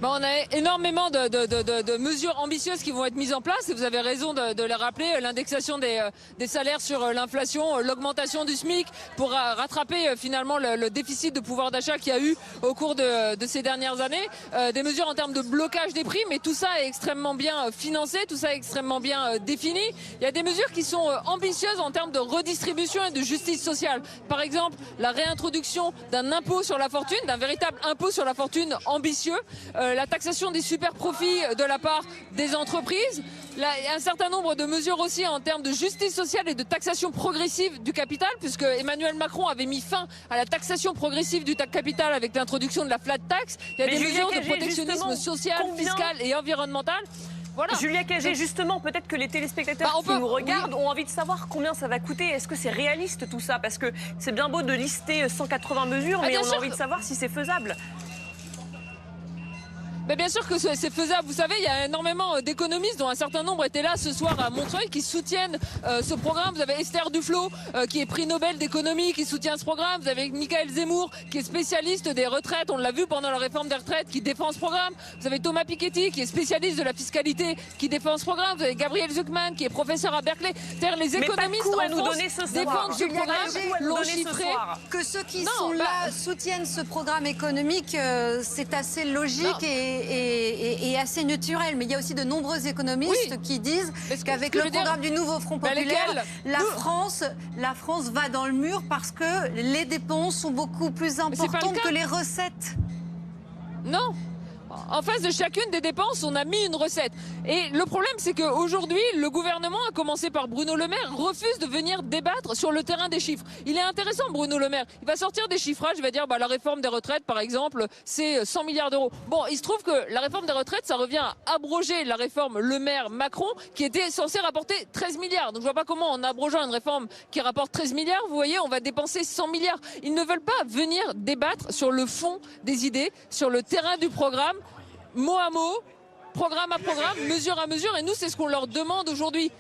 On a énormément de mesures ambitieuses qui vont être mises en place et vous avez raison de les rappeler, l'indexation des salaires sur l'inflation, l'augmentation du SMIC pour rattraper finalement le déficit de pouvoir d'achat qu'il y a eu au cours de ces dernières années, des mesures en termes de blocage des prix, mais tout ça est extrêmement bien financé, tout ça est extrêmement bien défini. Il y a des mesures qui sont ambitieuses en termes de redistribution et de justice sociale. Par exemple, la réintroduction d'un impôt sur la fortune, d'un véritable impôt sur la fortune ambitieux, la taxation des super profits de la part des entreprises, un certain nombre de mesures aussi en termes de justice sociale et de taxation progressive du capital, puisque Emmanuel Macron avait mis fin à la taxation progressive du capital avec l'introduction de la flat tax. Il y a des mesures de protectionnisme social, fiscal et environnemental. Voilà. Julia Cagé, justement, peut-être que les téléspectateurs qui nous regardent ont envie de savoir combien ça va coûter. Est-ce que c'est réaliste tout ça? Parce que c'est bien beau de lister 180 mesures, mais on a envie de savoir si c'est faisable. Mais bien sûr que c'est faisable. Vous savez, il y a énormément d'économistes, dont un certain nombre étaient là ce soir à Montreuil, qui soutiennent ce programme. Vous avez Esther Duflo, qui est prix Nobel d'économie, qui soutient ce programme. Vous avez Michael Zemmour, qui est spécialiste des retraites. On l'a vu pendant la réforme des retraites, qui défend ce programme. Vous avez Thomas Piketty, qui est spécialiste de la fiscalité, qui défend ce programme. Vous avez Gabriel Zucman, qui est professeur à Berkeley. C'est-à-dire les économistes en France défendent ce programme, l'ont chiffré. Que ceux qui sont là soutiennent ce programme économique, c'est assez logique et assez naturel. Mais il y a aussi de nombreux économistes qui disent qu'avec le programme du nouveau Front populaire, la France va dans le mur parce que les dépenses sont beaucoup plus importantes que les recettes. Non. En face de chacune des dépenses, on a mis une recette. Et le problème, c'est qu'aujourd'hui, le gouvernement, à commencer par Bruno Le Maire, refuse de venir débattre sur le terrain des chiffres. Il est intéressant, Bruno Le Maire. Il va sortir des chiffrages, il va dire la réforme des retraites, par exemple, c'est 100 milliards d'euros. Bon, il se trouve que la réforme des retraites, ça revient à abroger la réforme Le Maire-Macron, qui était censée rapporter 13 milliards. Donc je vois pas comment, en abrogeant une réforme qui rapporte 13 milliards, vous voyez, on va dépenser 100 milliards. Ils ne veulent pas venir débattre sur le fond des idées, sur le terrain du programme, mot à mot, programme à programme, mesure à mesure, et nous, c'est ce qu'on leur demande aujourd'hui.